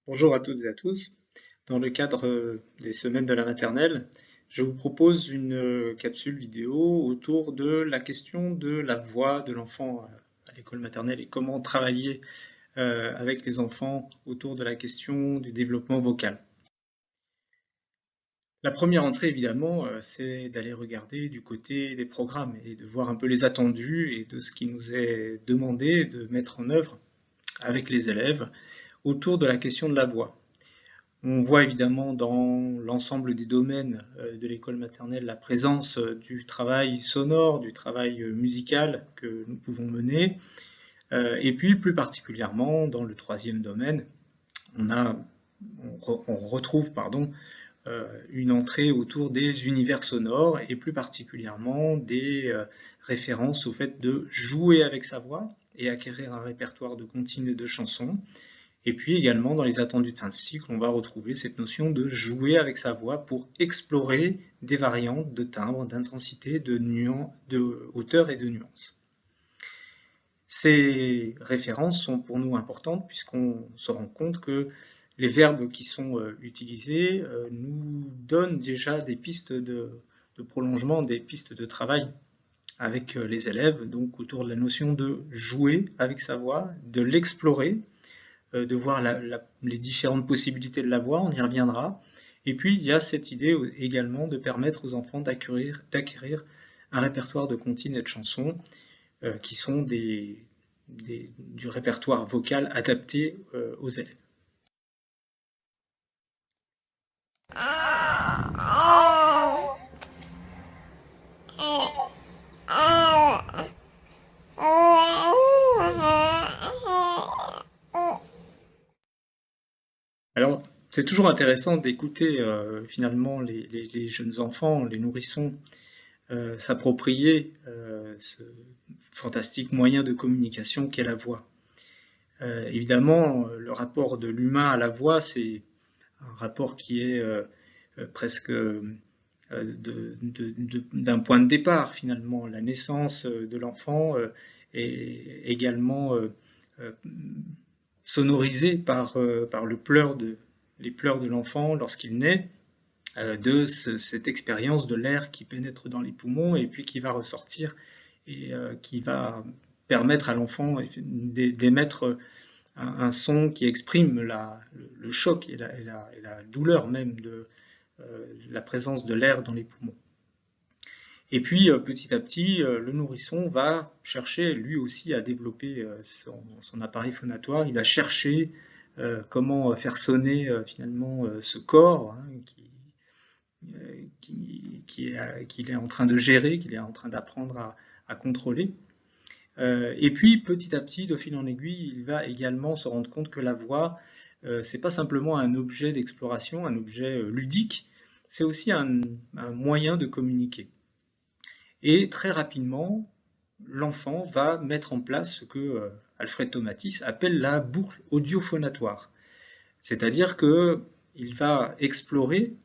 Bonjour à toutes et à tous. Dans le cadre des semaines de la maternelle, je vous propose une capsule vidéo autour de la question de la voix de l'enfant à l'école maternelle et comment travailler avec les enfants autour de la question du développement vocal. La première entrée, évidemment, c'est d'aller regarder du côté des programmes et de voir un peu les attendus et de ce qui nous est demandé de mettre en œuvre avec les élèves autour de la question de la voix. On voit évidemment dans l'ensemble des domaines de l'école maternelle la présence du travail sonore, du travail musical que nous pouvons mener. Et puis plus particulièrement dans le troisième domaine, on retrouve une entrée autour des univers sonores et plus particulièrement des références au fait de jouer avec sa voix et acquérir un répertoire de comptines et de chansons. Et puis également, dans les attendus de fin de cycle, on va retrouver cette notion de jouer avec sa voix pour explorer des variantes de timbre, d'intensité, de hauteur et de nuances. Ces références sont pour nous importantes puisqu'on se rend compte que les verbes qui sont utilisés nous donnent déjà des pistes de prolongement, des pistes de travail avec les élèves, donc autour de la notion de jouer avec sa voix, de l'explorer, de voir les différentes possibilités de la voix, on y reviendra. Et puis il y a cette idée également de permettre aux enfants d'acquérir un répertoire de comptines et de chansons qui sont du répertoire vocal adapté aux élèves. Alors, c'est toujours intéressant d'écouter finalement les jeunes enfants, les nourrissons, s'approprier ce fantastique moyen de communication qu'est la voix. Évidemment, le rapport de l'humain à la voix, c'est un rapport qui est presque d'un point de départ finalement. La naissance de l'enfant est également sonorisée par les pleurs de l'enfant lorsqu'il naît, cette expérience de l'air qui pénètre dans les poumons et puis qui va ressortir et qui va permettre à l'enfant d'émettre un son qui exprime le choc et la douleur même de la présence de l'air dans les poumons. Et puis petit à petit, le nourrisson va chercher lui aussi à développer son appareil phonatoire. Il va chercher comment faire sonner finalement ce corps qu'il est en train de gérer, qu'il est en train d'apprendre à contrôler. Et puis petit à petit, de fil en aiguille, il va également se rendre compte que la voix, c'est pas simplement un objet d'exploration, un objet ludique, c'est aussi un moyen de communiquer. Et très rapidement, l'enfant va mettre en place ce que Alfred Tomatis appelle la boucle audiophonatoire. C'est-à-dire qu'il va explorer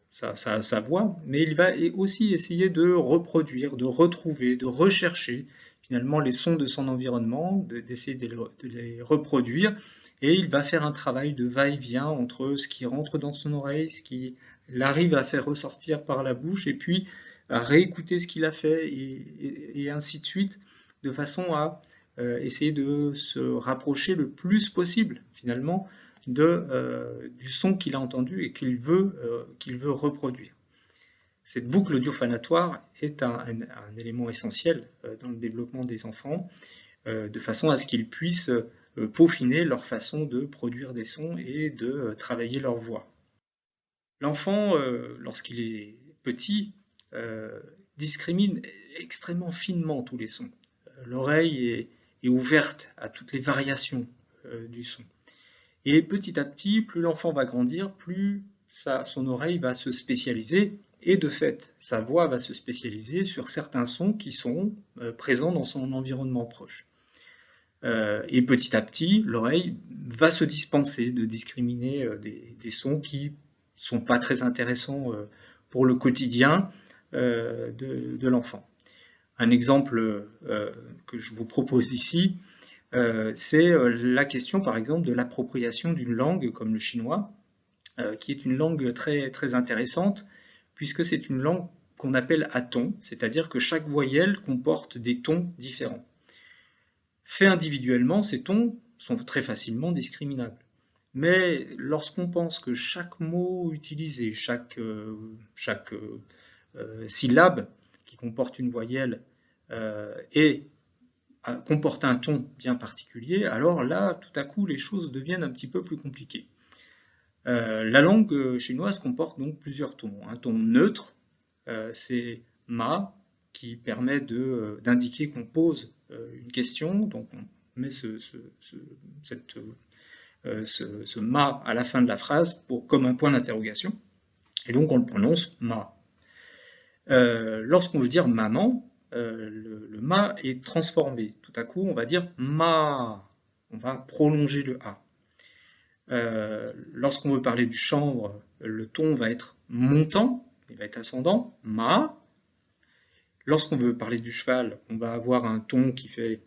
sa voix, mais il va aussi essayer de reproduire, de retrouver, de rechercher finalement les sons de son environnement, d'essayer de les reproduire, et il va faire un travail de va-et-vient entre ce qui rentre dans son oreille, ce qu'il arrive à faire ressortir par la bouche, et puis à réécouter ce qu'il a fait, et ainsi de suite, de façon à essayer de se rapprocher le plus possible finalement du son qu'il a entendu et qu'il veut reproduire. Cette boucle audiophanatoire est un élément essentiel dans le développement des enfants, de façon à ce qu'ils puissent peaufiner leur façon de produire des sons et de travailler leur voix. L'enfant, lorsqu'il est petit, discrimine extrêmement finement tous les sons. L'oreille est ouverte à toutes les variations du son. Et petit à petit, plus l'enfant va grandir, plus son oreille va se spécialiser, et de fait, sa voix va se spécialiser sur certains sons qui sont présents dans son environnement proche. Et petit à petit, l'oreille va se dispenser de discriminer des sons qui ne sont pas très intéressants pour le quotidien de l'enfant. Un exemple que je vous propose ici, c'est la question par exemple de l'appropriation d'une langue comme le chinois, qui est une langue très, très intéressante, puisque c'est une langue qu'on appelle à tons, c'est-à-dire que chaque voyelle comporte des tons différents. Faits individuellement, ces tons sont très facilement discriminables. Mais lorsqu'on pense que chaque mot utilisé, chaque syllabe qui comporte une voyelle comporte un ton bien particulier, alors là, tout à coup, les choses deviennent un petit peu plus compliquées. La langue chinoise comporte donc plusieurs tons. Un ton neutre, c'est ma, qui permet d'indiquer qu'on pose une question, donc on met ce ma à la fin de la phrase comme un point d'interrogation, et donc on le prononce ma. Lorsqu'on veut dire maman, le ma est transformé. Tout à coup, on va dire ma. On va prolonger le a. Lorsqu'on veut parler du chanvre, le ton va être montant, il va être ascendant, ma. Lorsqu'on veut parler du cheval, on va avoir un ton qui fait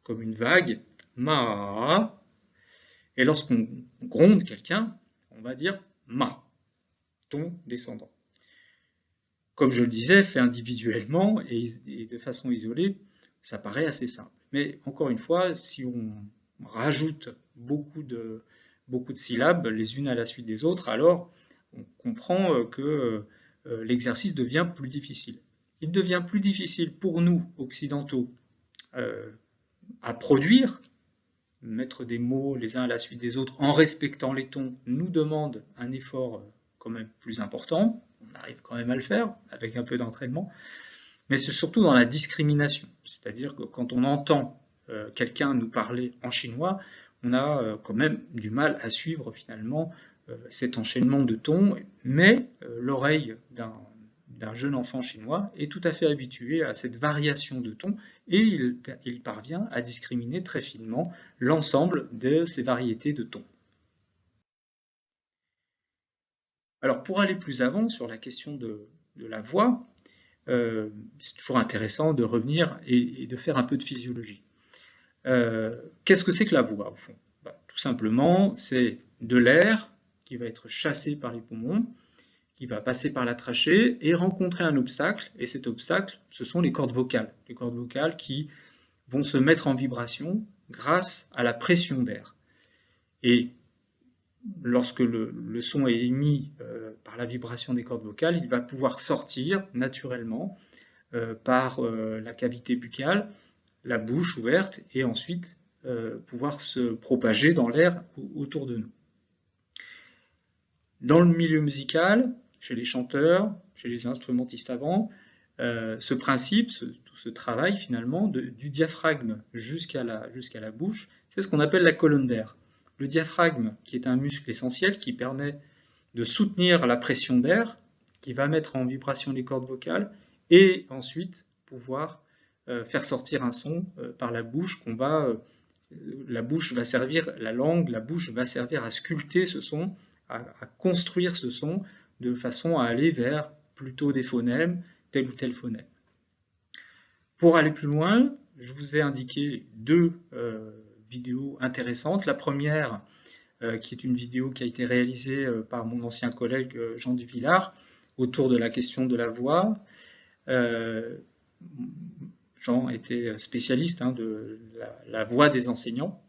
comme une vague, ma. Et lorsqu'on gronde quelqu'un, on va dire ma, ton descendant. Comme je le disais, fait individuellement et de façon isolée, ça paraît assez simple. Mais encore une fois, si on rajoute beaucoup de syllabes les unes à la suite des autres, alors on comprend que l'exercice devient plus difficile. Il devient plus difficile pour nous, occidentaux, à produire. Mettre des mots les uns à la suite des autres en respectant les tons nous demande un effort quand même plus important. On arrive quand même à le faire avec un peu d'entraînement. Mais c'est surtout dans la discrimination. C'est-à-dire que quand on entend quelqu'un nous parler en chinois, on a quand même du mal à suivre finalement cet enchaînement de tons, mais l'oreille d'un jeune enfant chinois est tout à fait habitué à cette variation de tons et il parvient à discriminer très finement l'ensemble de ces variétés de tons. Alors pour aller plus avant sur la question de la voix, c'est toujours intéressant de revenir et de faire un peu de physiologie. Qu'est-ce que c'est que la voix au fond? Tout simplement, c'est de l'air qui va être chassé par les poumons, qui va passer par la trachée et rencontrer un obstacle, et cet obstacle, ce sont les cordes vocales qui vont se mettre en vibration grâce à la pression d'air. Et lorsque le son est émis par la vibration des cordes vocales, il va pouvoir sortir naturellement par la cavité buccale, la bouche ouverte, et ensuite pouvoir se propager dans l'air autour de nous. Dans le milieu musical, chez les chanteurs, chez les instrumentistes avant, ce principe, tout ce travail finalement du diaphragme jusqu'à la bouche, c'est ce qu'on appelle la colonne d'air. Le diaphragme, qui est un muscle essentiel qui permet de soutenir la pression d'air, qui va mettre en vibration les cordes vocales, et ensuite pouvoir faire sortir un son par la bouche la bouche va servir, la langue, la bouche va servir à sculpter ce son, à construire ce son de façon à aller vers plutôt des phonèmes, tel ou tel phonème. Pour aller plus loin, je vous ai indiqué deux vidéos intéressantes. La première, qui est une vidéo qui a été réalisée par mon ancien collègue Jean Duvillard, autour de la question de la voix. Jean était spécialiste de la voix des enseignants.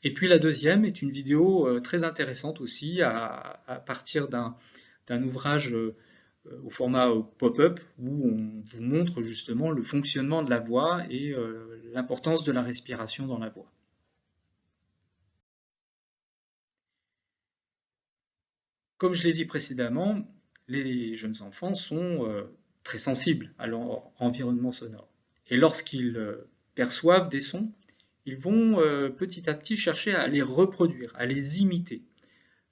Et puis la deuxième est une vidéo très intéressante aussi à partir d'un ouvrage au format pop-up où on vous montre justement le fonctionnement de la voix et l'importance de la respiration dans la voix. Comme je l'ai dit précédemment, les jeunes enfants sont très sensibles à leur environnement sonore. Et lorsqu'ils perçoivent des sons, ils vont petit à petit chercher à les reproduire, à les imiter.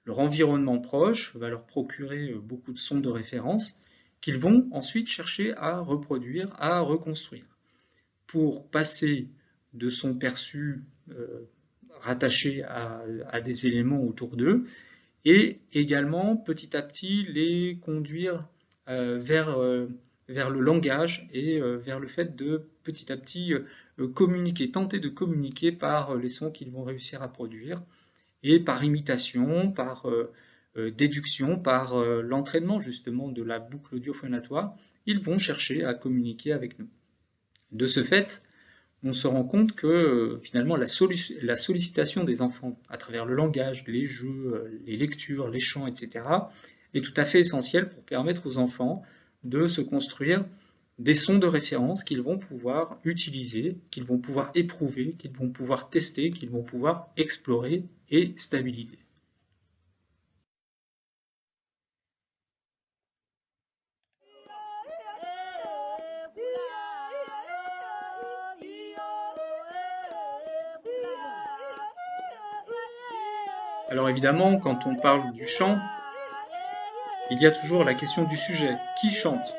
Leur environnement proche va leur procurer beaucoup de sons de référence qu'ils vont ensuite chercher à reproduire, à reconstruire. Pour passer de sons perçus rattachés à des éléments autour d'eux, et également petit à petit les conduire vers vers le langage et vers le fait de petit à petit communiquer, tenter de communiquer par les sons qu'ils vont réussir à produire et par imitation, par déduction, par l'entraînement justement de la boucle audio-phonatoire, ils vont chercher à communiquer avec nous. De ce fait, on se rend compte que finalement la sollicitation des enfants à travers le langage, les jeux, les lectures, les chants, etc. est tout à fait essentielle pour permettre aux enfants de se construire des sons de référence qu'ils vont pouvoir utiliser, qu'ils vont pouvoir éprouver, qu'ils vont pouvoir tester, qu'ils vont pouvoir explorer et stabiliser. Alors évidemment, quand on parle du chant, il y a toujours la question du sujet. Qui chante?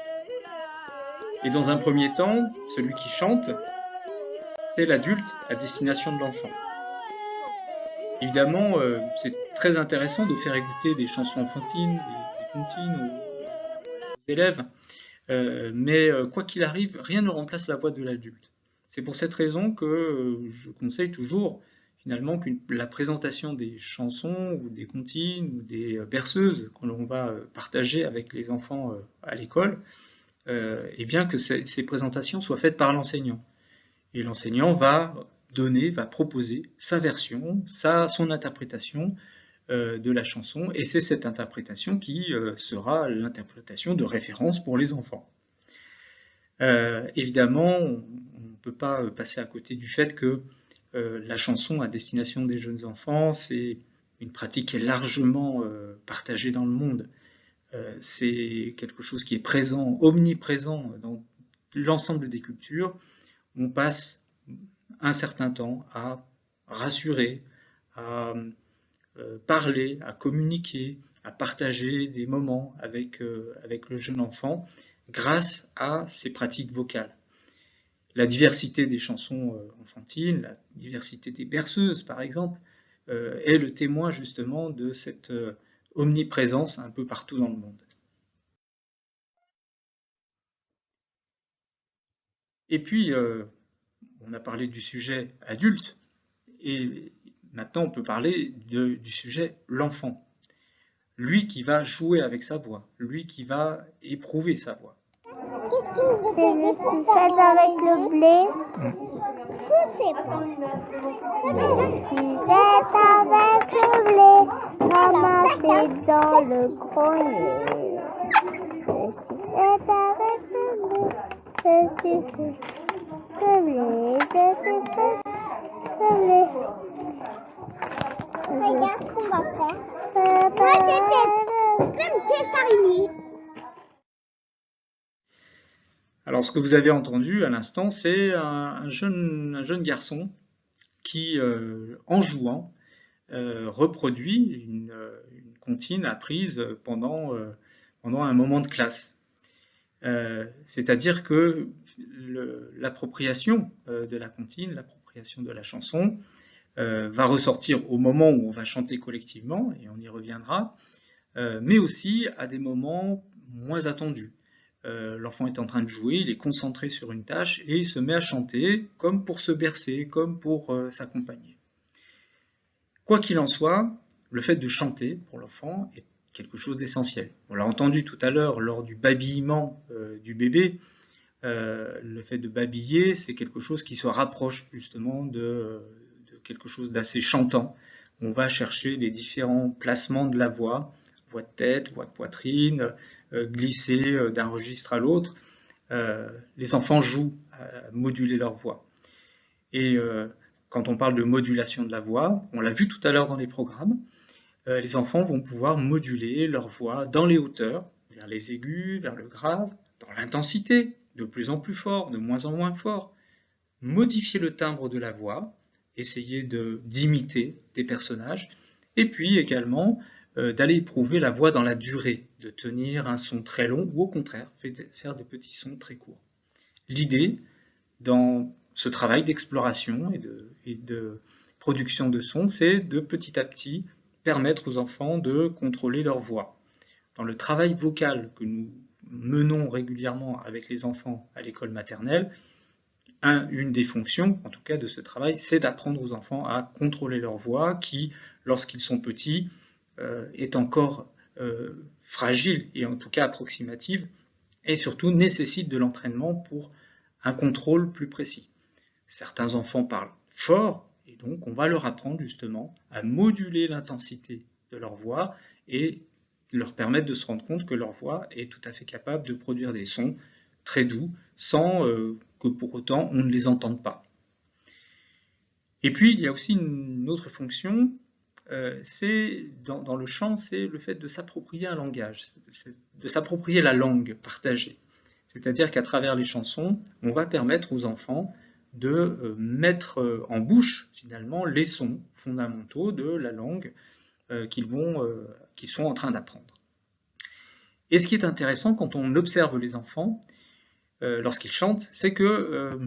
Et dans un premier temps, celui qui chante, c'est l'adulte à destination de l'enfant. Évidemment, c'est très intéressant de faire écouter des chansons enfantines, des comptines aux élèves, mais quoi qu'il arrive, rien ne remplace la voix de l'adulte. C'est pour cette raison que je conseille toujours finalement que la présentation des chansons ou des comptines ou des berceuses que l'on va partager avec les enfants à l'école, et bien que ces présentations soient faites par l'enseignant. Et l'enseignant va proposer sa version, son interprétation de la chanson, et c'est cette interprétation qui sera l'interprétation de référence pour les enfants. Évidemment, on ne peut pas passer à côté du fait que la chanson à destination des jeunes enfants, c'est une pratique qui est largement partagée dans le monde. C'est quelque chose qui est présent, omniprésent dans l'ensemble des cultures. On passe un certain temps à rassurer, à parler, à communiquer, à partager des moments avec le jeune enfant grâce à ces pratiques vocales. La diversité des chansons enfantines, la diversité des berceuses par exemple, est le témoin justement de cette omniprésence un peu partout dans le monde. Et puis, on a parlé du sujet adulte, et maintenant on peut parler du sujet l'enfant. Lui qui va jouer avec sa voix, lui qui va éprouver sa voix. C'est le sucette avec le blé. Je sais pas. Le sucette avec le blé, ramassé dans le grenier. Le sucette avec le blé, le sucette, le blé, le sucette, le blé. Regarde ce qu'on va faire. Moi j'ai fait plein de pièces araignées. Alors ce que vous avez entendu à l'instant, c'est un jeune garçon qui, en jouant, reproduit une comptine apprise pendant un moment de classe. C'est-à-dire que l'appropriation de la comptine, l'appropriation de la chanson, va ressortir au moment où on va chanter collectivement, et on y reviendra, mais aussi à des moments moins attendus. L'enfant est en train de jouer, il est concentré sur une tâche et il se met à chanter comme pour se bercer, comme pour s'accompagner. Quoi qu'il en soit, le fait de chanter pour l'enfant est quelque chose d'essentiel. On l'a entendu tout à l'heure lors du babillement du bébé. Le fait de babiller, c'est quelque chose qui se rapproche justement de quelque chose d'assez chantant. On va chercher les différents placements de la voix de tête, voix de poitrine, glisser d'un registre à l'autre. Les enfants jouent à moduler leur voix. Et quand on parle de modulation de la voix, on l'a vu tout à l'heure dans les programmes, les enfants vont pouvoir moduler leur voix dans les hauteurs, vers les aigus, vers le grave, dans l'intensité, de plus en plus fort, de moins en moins fort, modifier le timbre de la voix, essayer d'imiter des personnages, et puis également d'aller éprouver la voix dans la durée, de tenir un son très long ou au contraire faire des petits sons très courts. L'idée dans ce travail d'exploration et de production de sons, c'est de petit à petit permettre aux enfants de contrôler leur voix. Dans le travail vocal que nous menons régulièrement avec les enfants à l'école maternelle, une des fonctions, en tout cas de ce travail, c'est d'apprendre aux enfants à contrôler leur voix, qui, lorsqu'ils sont petits, est encore fragile et en tout cas approximative, et surtout nécessite de l'entraînement pour un contrôle plus précis. Certains enfants parlent fort, et donc on va leur apprendre justement à moduler l'intensité de leur voix et leur permettre de se rendre compte que leur voix est tout à fait capable de produire des sons très doux sans que pour autant on ne les entende pas. Et puis il y a aussi une autre fonction, c'est dans le chant, c'est le fait de s'approprier un langage, de s'approprier la langue partagée. C'est-à-dire qu'à travers les chansons, on va permettre aux enfants de mettre en bouche finalement les sons fondamentaux de la langue qu'ils sont en train d'apprendre. Et ce qui est intéressant quand on observe les enfants lorsqu'ils chantent, c'est que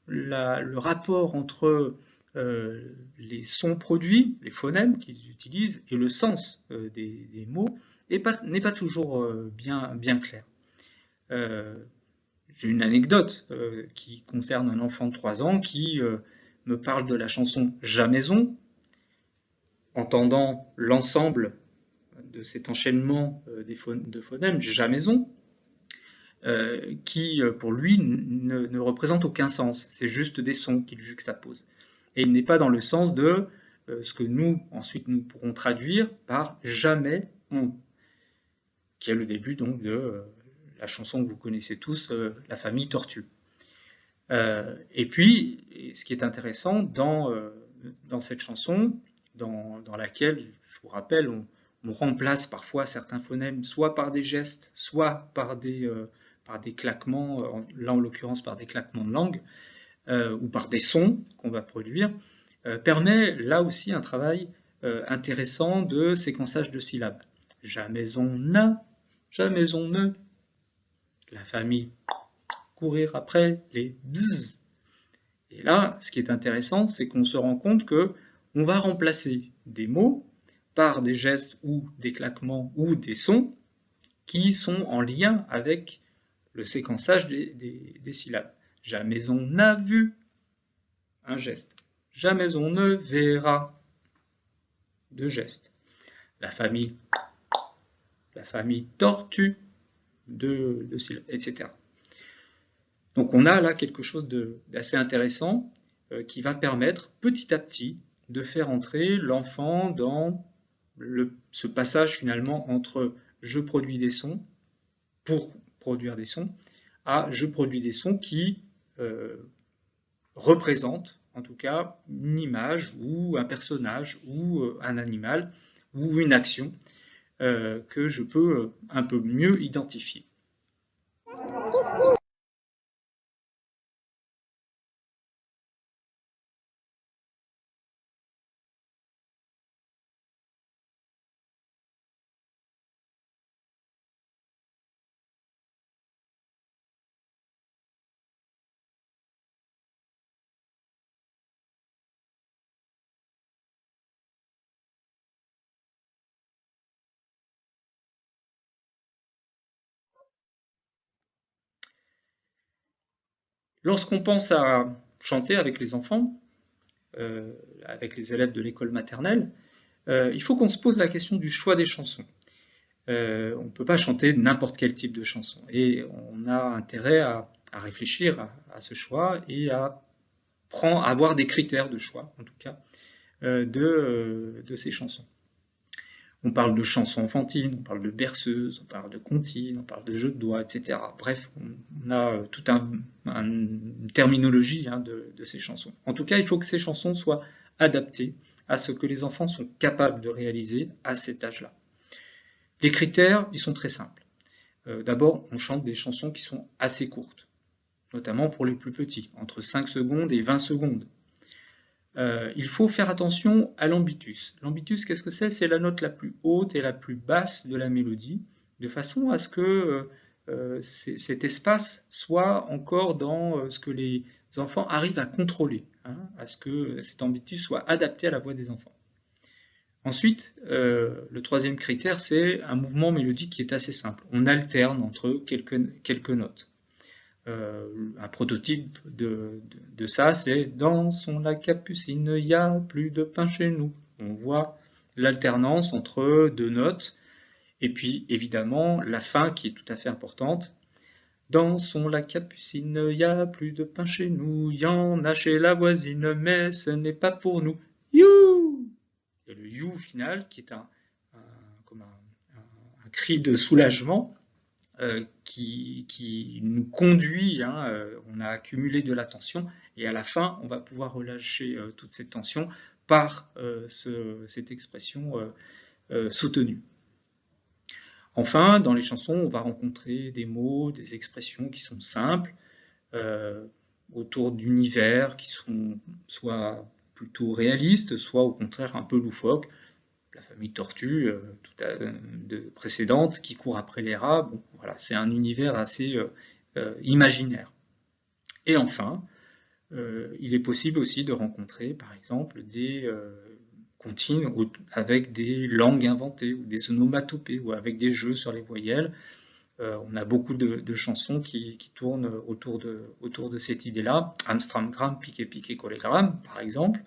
le rapport entre les sons produits, les phonèmes qu'ils utilisent, et le sens des mots n'est pas toujours bien clair. J'ai une anecdote qui concerne un enfant de 3 ans qui me parle de la chanson Jamaison, entendant l'ensemble de cet enchaînement de phonèmes, Jamaison, qui pour lui ne représente aucun sens, c'est juste des sons qu'il juxtapose. Et il n'est pas dans le sens de ce que ensuite nous pourrons traduire par jamais on, qui est le début donc de la chanson que vous connaissez tous, La famille Tortue. Et puis, ce qui est intéressant dans cette chanson, dans laquelle, je vous rappelle, on remplace parfois certains phonèmes, soit par des gestes, soit par des claquements, là en l'occurrence par des claquements de langue, ou par des sons qu'on va produire, permet là aussi un travail intéressant de séquençage de syllabes. Jamais on n'a, jamais on ne. La famille courir après les bzzz. Et là, ce qui est intéressant, c'est qu'on se rend compte que on va remplacer des mots par des gestes ou des claquements ou des sons qui sont en lien avec le séquençage des syllabes. Jamais on n'a vu un geste. Jamais on ne verra de geste. La famille tortue de syllabes, etc. Donc on a là quelque chose d'assez intéressant qui va permettre petit à petit de faire entrer l'enfant dans ce passage finalement entre je produis des sons pour produire des sons à je produis des sons qui représentent en tout cas une image ou un personnage ou un animal ou une action que je peux un peu mieux identifier. Lorsqu'on pense à chanter avec les enfants, avec les élèves de l'école maternelle, il faut qu'on se pose la question du choix des chansons. On ne peut pas chanter n'importe quel type de chanson. Et on a intérêt à réfléchir à ce choix et à avoir des critères de choix, en tout cas, de ces chansons. On parle de chansons enfantines, on parle de berceuses, on parle de comptines, on parle de jeux de doigts, etc. Bref, on a toute une terminologie de ces chansons. En tout cas, il faut que ces chansons soient adaptées à ce que les enfants sont capables de réaliser à cet âge-là. Les critères, ils sont très simples. D'abord, on chante des chansons qui sont assez courtes, notamment pour les plus petits, entre 5 secondes et 20 secondes. Il faut faire attention à l'ambitus. L'ambitus, qu'est-ce que c'est? C'est la note la plus haute et la plus basse de la mélodie, de façon à ce que cet espace soit encore dans ce que les enfants arrivent à contrôler, à ce que cet ambitus soit adapté à la voix des enfants. Ensuite, le troisième critère, c'est un mouvement mélodique qui est assez simple. On alterne entre quelques notes. Un prototype de ça, c'est « Dansons la capucine, il n'y a plus de pain chez nous ». On voit l'alternance entre deux notes, et puis évidemment la fin qui est tout à fait importante. « Dansons la capucine, il n'y a plus de pain chez nous, il y en a chez la voisine, mais ce n'est pas pour nous. You !» Et le you final, qui est comme un cri de soulagement, qui nous conduit, on a accumulé de la tension, et à la fin, on va pouvoir relâcher toute cette tension par cette expression soutenue. Enfin, dans les chansons, on va rencontrer des mots, des expressions qui sont simples, autour d'univers qui sont soit plutôt réalistes, soit au contraire un peu loufoques. La famille Tortue précédente qui court après les rats, bon, voilà, c'est un univers assez imaginaire. Et enfin, il est possible aussi de rencontrer, par exemple, des comptines avec des langues inventées, ou des onomatopées, ou avec des jeux sur les voyelles. On a beaucoup de chansons qui tournent autour de cette idée-là. Amstramgram, piqué, piqué, collégramme, par exemple,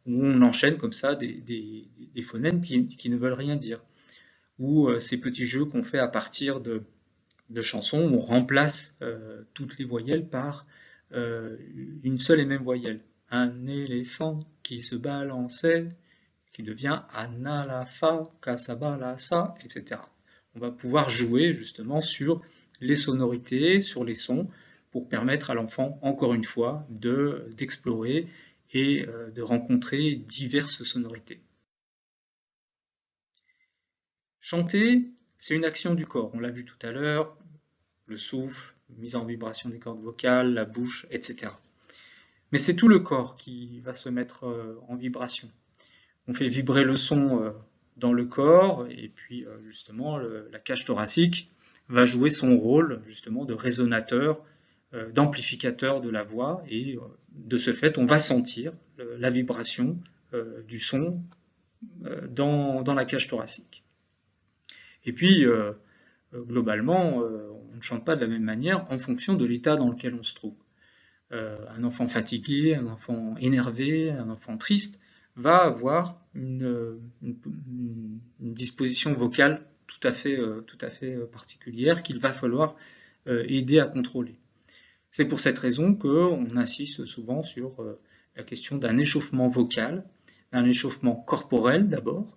où on enchaîne comme ça des phonèmes qui ne veulent rien dire. Ou ces petits jeux qu'on fait à partir de chansons où on remplace toutes les voyelles par une seule et même voyelle. Un éléphant qui se balançait, qui devient Analafa, Kasabalasa, etc. On va pouvoir jouer justement sur les sonorités, sur les sons, pour permettre à l'enfant, encore une fois, d'explorer et de rencontrer diverses sonorités. Chanter, c'est une action du corps, on l'a vu tout à l'heure, le souffle, mise en vibration des cordes vocales, la bouche, etc. Mais c'est tout le corps qui va se mettre en vibration. On fait vibrer le son dans le corps, et puis justement la cage thoracique va jouer son rôle justement de résonateur, d'amplificateur de la voix, et de ce fait on va sentir la vibration du son dans la cage thoracique. Et puis globalement on ne chante pas de la même manière en fonction de l'état dans lequel on se trouve. Un enfant fatigué, un enfant énervé, un enfant triste va avoir une disposition vocale tout à fait particulière qu'il va falloir aider à contrôler. C'est pour cette raison qu'on insiste souvent sur la question d'un échauffement vocal, d'un échauffement corporel d'abord,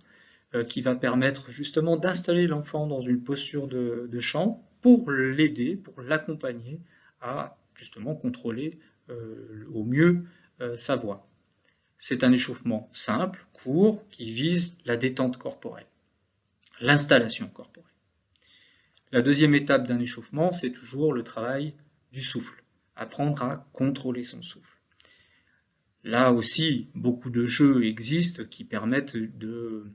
qui va permettre justement d'installer l'enfant dans une posture de chant pour l'aider, pour l'accompagner à justement contrôler au mieux sa voix. C'est un échauffement simple, court, qui vise la détente corporelle, l'installation corporelle. La deuxième étape d'un échauffement, c'est toujours le travail du souffle, apprendre à contrôler son souffle. Là aussi, beaucoup de jeux existent qui permettent de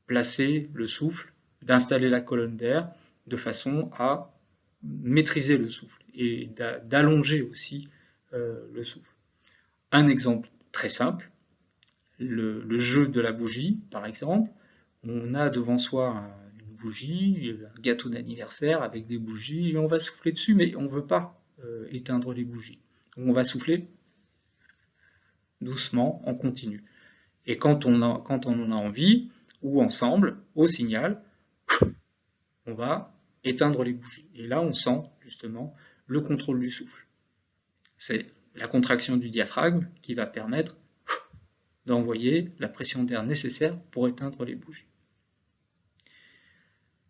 placer le souffle, d'installer la colonne d'air de façon à maîtriser le souffle et d'allonger aussi le souffle. Un exemple très simple, le jeu de la bougie, par exemple. On a devant soi une bougie, un gâteau d'anniversaire avec des bougies, et on va souffler dessus, mais on ne veut pas éteindre les bougies. On va souffler doucement, en continu. Et quand on en a envie, ou ensemble, au signal, on va éteindre les bougies. Et là, on sent justement le contrôle du souffle. C'est la contraction du diaphragme qui va permettre d'envoyer la pression d'air nécessaire pour éteindre les bougies.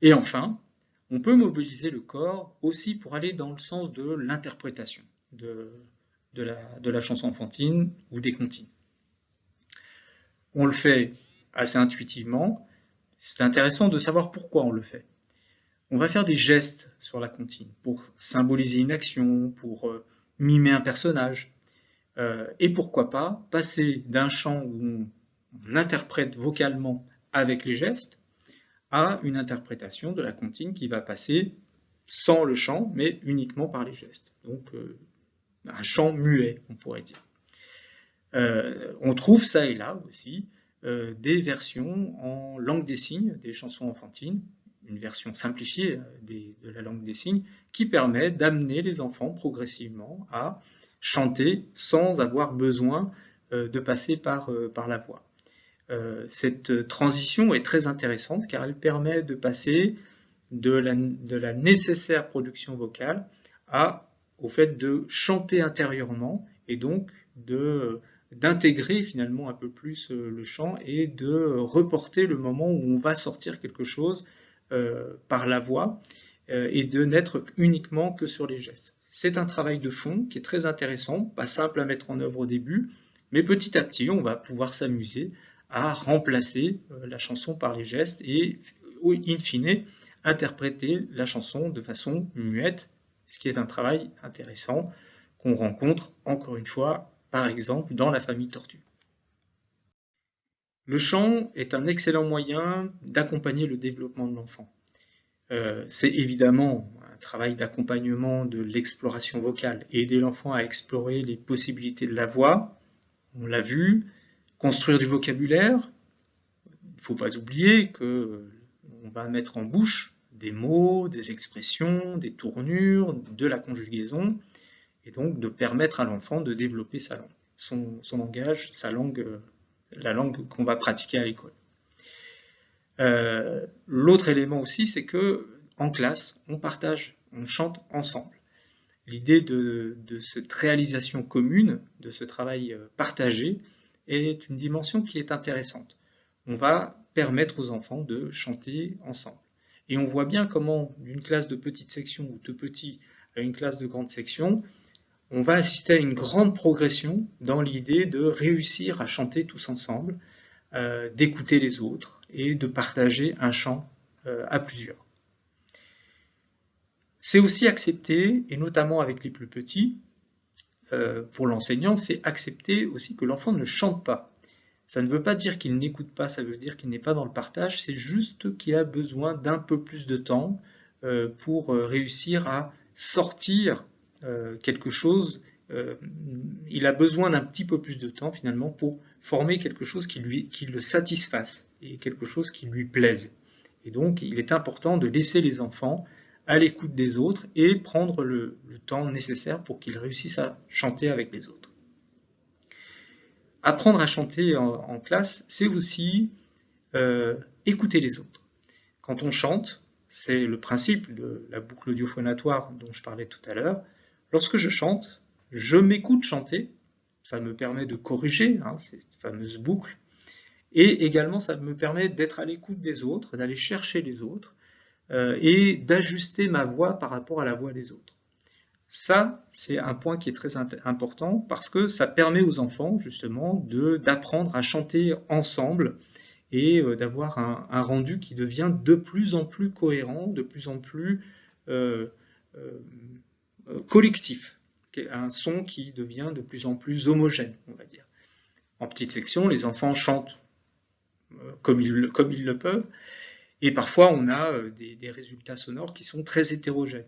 Et enfin, on peut mobiliser le corps aussi pour aller dans le sens de l'interprétation de la chanson enfantine ou des comptines. On le fait assez intuitivement. C'est intéressant de savoir pourquoi on le fait. On va faire des gestes sur la comptine pour symboliser une action, pour mimer un personnage. Et pourquoi pas passer d'un chant où on interprète vocalement avec les gestes à une interprétation de la comptine qui va passer sans le chant, mais uniquement par les gestes. Donc un chant muet, on pourrait dire. On trouve ça et là aussi des versions en langue des signes, des chansons enfantines, une version simplifiée de la langue des signes, qui permet d'amener les enfants progressivement à chanter sans avoir besoin de passer par la voix. Cette transition est très intéressante car elle permet de passer de la nécessaire production vocale au fait de chanter intérieurement et donc d'intégrer finalement un peu plus le chant et de reporter le moment où on va sortir quelque chose par la voix et de n'être uniquement que sur les gestes. C'est un travail de fond qui est très intéressant, pas simple à mettre en œuvre au début, mais petit à petit on va pouvoir s'amuser à remplacer la chanson par les gestes et in fine interpréter la chanson de façon muette, ce qui est un travail intéressant qu'on rencontre encore une fois par exemple dans la famille tortue. Le chant est un excellent moyen d'accompagner le développement de l'enfant. C'est évidemment un travail d'accompagnement de l'exploration vocale, aider l'enfant à explorer les possibilités de la voix, on l'a vu, construire du vocabulaire. Il ne faut pas oublier qu'on va mettre en bouche des mots, des expressions, des tournures, de la conjugaison, et donc de permettre à l'enfant de développer sa langue, son langage, sa langue, la langue qu'on va pratiquer à l'école. L'autre élément aussi, c'est que en classe, on partage, on chante ensemble. L'idée de cette réalisation commune, de ce travail partagé, est une dimension qui est intéressante. On va permettre aux enfants de chanter ensemble. Et on voit bien comment, d'une classe de petite section ou de petit à une classe de grande section, on va assister à une grande progression dans l'idée de réussir à chanter tous ensemble, d'écouter les autres et de partager un chant à plusieurs. C'est aussi accepter, et notamment avec les plus petits, pour l'enseignant, c'est accepter aussi que l'enfant ne chante pas. Ça ne veut pas dire qu'il n'écoute pas, ça veut dire qu'il n'est pas dans le partage, c'est juste qu'il a besoin d'un peu plus de temps pour réussir à sortir quelque chose. Il a besoin d'un petit peu plus de temps finalement pour former quelque chose qui le satisfasse et quelque chose qui lui plaise. Et donc il est important de laisser les enfants à l'écoute des autres et prendre le temps nécessaire pour qu'ils réussissent à chanter avec les autres. Apprendre à chanter en classe, c'est aussi écouter les autres. Quand on chante, c'est le principe de la boucle audio-phonatoire dont je parlais tout à l'heure. Lorsque je chante, je m'écoute chanter, ça me permet de corriger cette fameuse boucle, et également ça me permet d'être à l'écoute des autres, d'aller chercher les autres, et d'ajuster ma voix par rapport à la voix des autres. Ça, c'est un point qui est très important parce que ça permet aux enfants justement d'apprendre à chanter ensemble et d'avoir un rendu qui devient de plus en plus cohérent, de plus en plus collectif, un son qui devient de plus en plus homogène, on va dire. En petite section, les enfants chantent comme ils le peuvent, et parfois on a des résultats sonores qui sont très hétérogènes.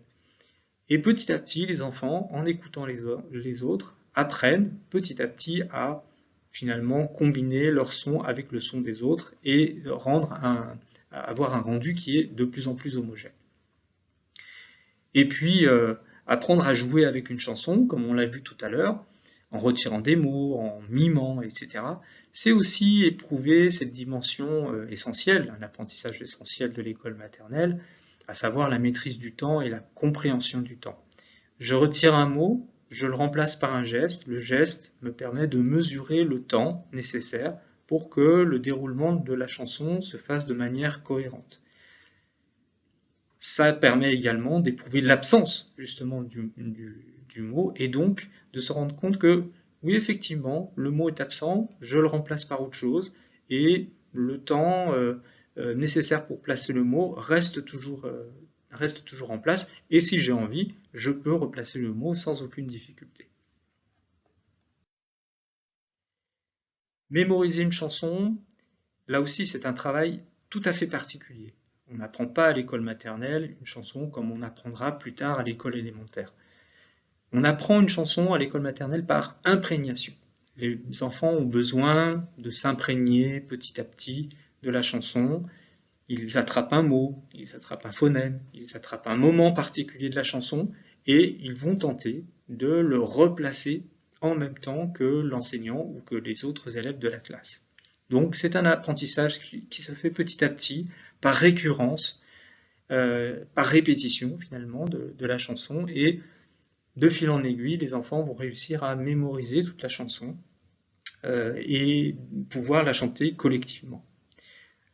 Et petit à petit, les enfants, en écoutant les autres, apprennent petit à petit à finalement combiner leur son avec le son des autres et avoir un rendu qui est de plus en plus homogène. Et puis, apprendre à jouer avec une chanson, comme on l'a vu tout à l'heure, en retirant des mots, en mimant, etc. C'est aussi éprouver cette dimension essentielle, un apprentissage essentiel de l'école maternelle, à savoir la maîtrise du temps et la compréhension du temps. Je retire un mot, je le remplace par un geste, le geste me permet de mesurer le temps nécessaire pour que le déroulement de la chanson se fasse de manière cohérente. Ça permet également d'éprouver l'absence justement du mot et donc de se rendre compte que oui effectivement le mot est absent, je le remplace par autre chose et le temps nécessaire pour placer le mot reste toujours en place et si j'ai envie, je peux replacer le mot sans aucune difficulté. Mémoriser une chanson, là aussi c'est un travail tout à fait particulier. On n'apprend pas à l'école maternelle une chanson comme on apprendra plus tard à l'école élémentaire. On apprend une chanson à l'école maternelle par imprégnation. Les enfants ont besoin de s'imprégner petit à petit de la chanson. Ils attrapent un mot, ils attrapent un phonème, ils attrapent un moment particulier de la chanson et ils vont tenter de le replacer en même temps que l'enseignant ou que les autres élèves de la classe. Donc c'est un apprentissage qui se fait petit à petit, par récurrence, par répétition finalement de la chanson, et de fil en aiguille, les enfants vont réussir à mémoriser toute la chanson et pouvoir la chanter collectivement.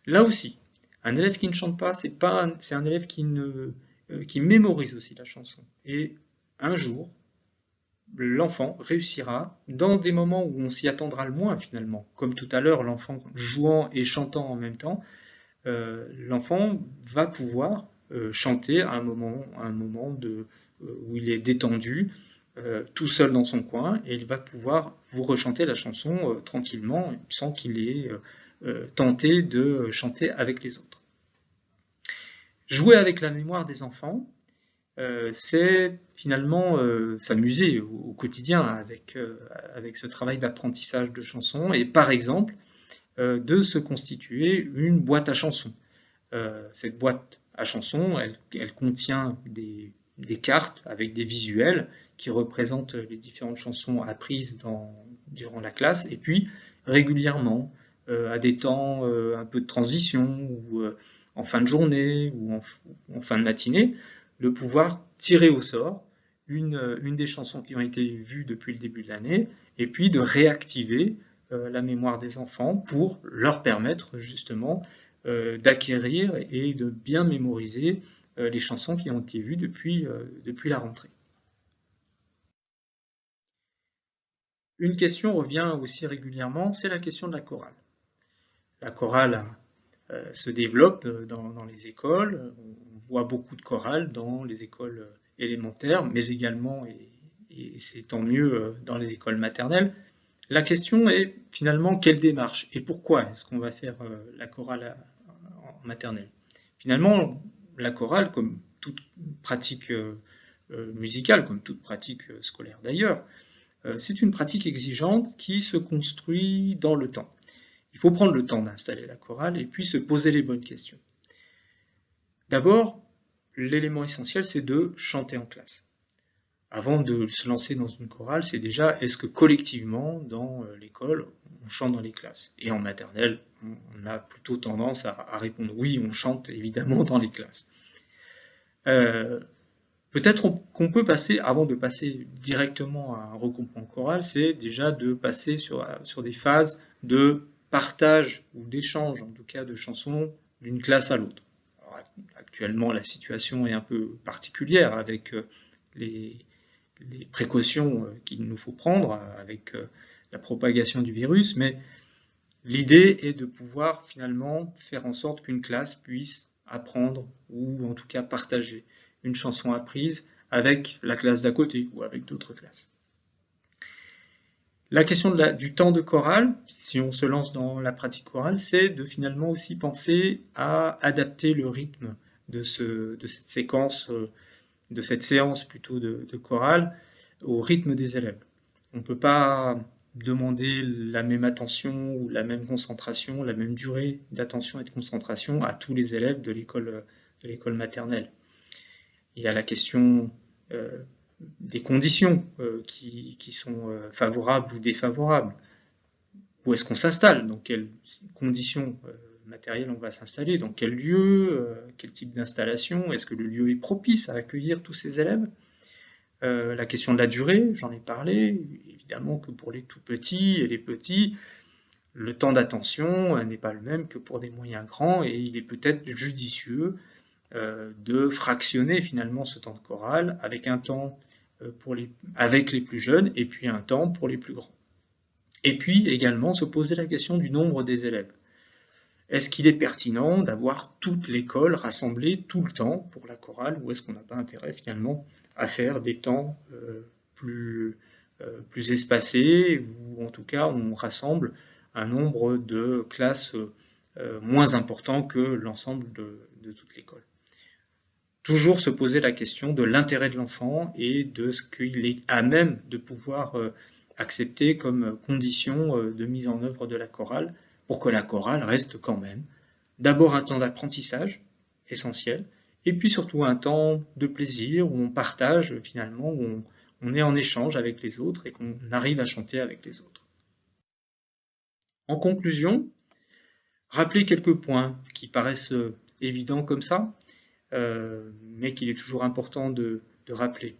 Là aussi, un élève qui ne chante pas, c'est un élève qui mémorise aussi la chanson. Et un jour, l'enfant réussira, dans des moments où on s'y attendra le moins finalement, comme tout à l'heure, l'enfant jouant et chantant en même temps, l'enfant va pouvoir chanter à un moment où il est détendu, tout seul dans son coin, et il va pouvoir vous rechanter la chanson tranquillement, sans qu'il ait tenté de chanter avec les autres. Jouer avec la mémoire des enfants, c'est finalement s'amuser au quotidien avec ce travail d'apprentissage de chansons, et par exemple, de se constituer une boîte à chansons. Cette boîte à chansons, elle contient des cartes avec des visuels qui représentent les différentes chansons apprises durant la classe, et puis régulièrement, à des temps un peu de transition, ou en fin de journée, ou en fin de matinée, de pouvoir tirer au sort une des chansons qui ont été vues depuis le début de l'année, et puis de réactiver la mémoire des enfants pour leur permettre justement d'acquérir et de bien mémoriser les chansons qui ont été vues depuis la rentrée. Une question revient aussi régulièrement, c'est la question de la chorale. La chorale se développe dans les écoles, on voit beaucoup de chorales dans les écoles élémentaires, mais également, et c'est tant mieux, dans les écoles maternelles. La question est finalement quelle démarche et pourquoi est-ce qu'on va faire la chorale en maternelle. Finalement, la chorale, comme toute pratique musicale, comme toute pratique scolaire d'ailleurs, c'est une pratique exigeante qui se construit dans le temps. Il faut prendre le temps d'installer la chorale et puis se poser les bonnes questions. D'abord, l'élément essentiel, c'est de chanter en classe. Avant de se lancer dans une chorale, c'est déjà est-ce que collectivement, dans l'école, on chante dans les classes. Et en maternelle, on a plutôt tendance à répondre oui, on chante évidemment dans les classes. Peut-être qu'on peut passer, avant de passer directement à un regroupement choral, c'est déjà de passer sur des phases de partage ou d'échange, en tout cas de chansons, d'une classe à l'autre. Actuellement, la situation est un peu particulière avec les précautions qu'il nous faut prendre avec la propagation du virus, mais l'idée est de pouvoir finalement faire en sorte qu'une classe puisse apprendre ou en tout cas partager une chanson apprise avec la classe d'à côté ou avec d'autres classes. La question du temps de chorale, si on se lance dans la pratique chorale, c'est de finalement aussi penser à adapter le rythme de cette séquence, de cette séance plutôt de chorale, au rythme des élèves. On ne peut pas demander la même attention ou la même concentration, la même durée d'attention et de concentration à tous les élèves de l'école maternelle. Il y a la question des conditions qui sont favorables ou défavorables. Où est-ce qu'on s'installe? Dans quelles conditions matérielles on va s'installer? Dans quel lieu? Quel type d'installation? Est-ce que le lieu est propice à accueillir tous ces élèves? La question de la durée, j'en ai parlé. Évidemment que pour les tout petits et les petits, le temps d'attention n'est pas le même que pour des moyens grands, et il est peut-être judicieux de fractionner finalement ce temps de chorale avec un temps avec les plus jeunes et puis un temps pour les plus grands. Et puis également se poser la question du nombre des élèves. Est-ce qu'il est pertinent d'avoir toute l'école rassemblée tout le temps pour la chorale, ou est-ce qu'on n'a pas intérêt finalement à faire des temps plus espacés, ou en tout cas on rassemble un nombre de classes moins important que l'ensemble de toute l'école. Toujours se poser la question de l'intérêt de l'enfant et de ce qu'il est à même de pouvoir accepté comme condition de mise en œuvre de la chorale, pour que la chorale reste quand même d'abord un temps d'apprentissage essentiel, et puis surtout un temps de plaisir où on partage finalement, où on est en échange avec les autres et qu'on arrive à chanter avec les autres. En conclusion, rappeler quelques points qui paraissent évidents comme ça, mais qu'il est toujours important de rappeler.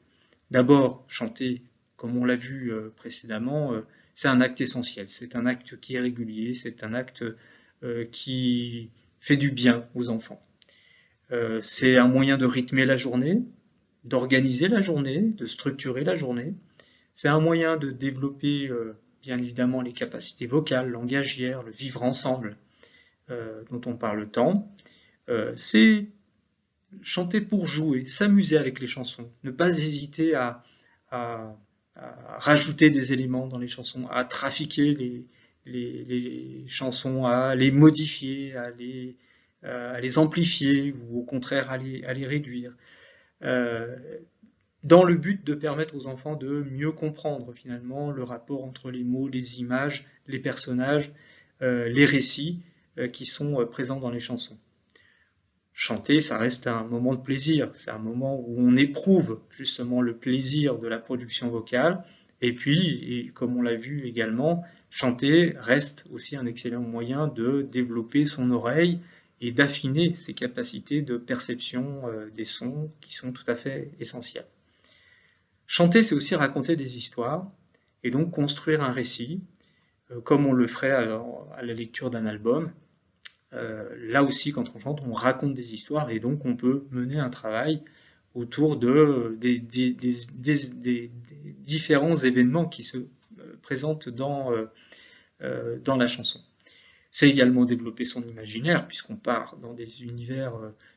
D'abord, chanter, comme on l'a vu précédemment, c'est un acte essentiel, c'est un acte qui est régulier, c'est un acte qui fait du bien aux enfants. C'est un moyen de rythmer la journée, d'organiser la journée, de structurer la journée. C'est un moyen de développer bien évidemment les capacités vocales, langagières, le vivre ensemble dont on parle tant. C'est chanter pour jouer, s'amuser avec les chansons, ne pas hésiter à rajouter des éléments dans les chansons, à trafiquer les chansons, à les modifier, à les amplifier ou au contraire à les réduire, dans le but de permettre aux enfants de mieux comprendre finalement le rapport entre les mots, les images, les personnages, les récits qui sont présents dans les chansons. Chanter, ça reste un moment de plaisir, c'est un moment où on éprouve justement le plaisir de la production vocale, et puis, comme on l'a vu également, chanter reste aussi un excellent moyen de développer son oreille et d'affiner ses capacités de perception des sons qui sont tout à fait essentielles. Chanter, c'est aussi raconter des histoires, et donc construire un récit, comme on le ferait à la lecture d'un album. Là aussi, quand on chante, on raconte des histoires et donc on peut mener un travail autour des différents événements qui se présentent dans la chanson. C'est également développer son imaginaire, puisqu'on part dans des univers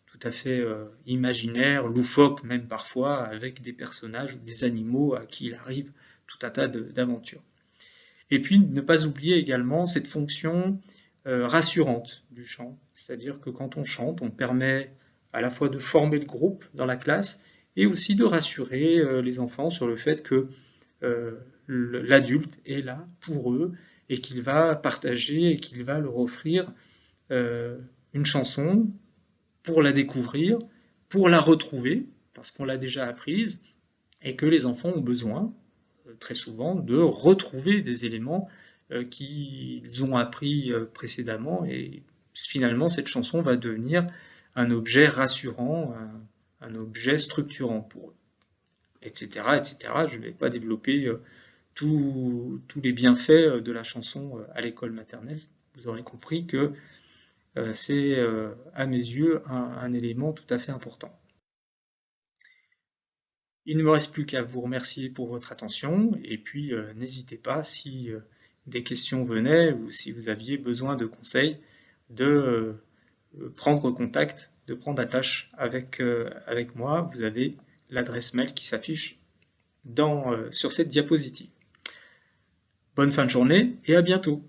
tout à fait imaginaires, loufoques même parfois, avec des personnages ou des animaux à qui il arrive tout un tas d'aventures. Et puis, ne pas oublier également cette fonction rassurante du chant, c'est-à-dire que quand on chante, on permet à la fois de former le groupe dans la classe et aussi de rassurer les enfants sur le fait que l'adulte est là pour eux et qu'il va partager et qu'il va leur offrir une chanson pour la découvrir, pour la retrouver, parce qu'on l'a déjà apprise, et que les enfants ont besoin, très souvent, de retrouver des éléments qu'ils ont appris précédemment, et finalement cette chanson va devenir un objet rassurant, un objet structurant pour eux, etc. etc. Je ne vais pas développer tous les bienfaits de la chanson à l'école maternelle. Vous aurez compris que c'est, à mes yeux, un élément tout à fait important. Il ne me reste plus qu'à vous remercier pour votre attention, et puis n'hésitez pas, si des questions venaient ou si vous aviez besoin de conseils, de prendre contact, de prendre attache avec moi. Vous avez l'adresse mail qui s'affiche sur cette diapositive. Bonne fin de journée et à bientôt.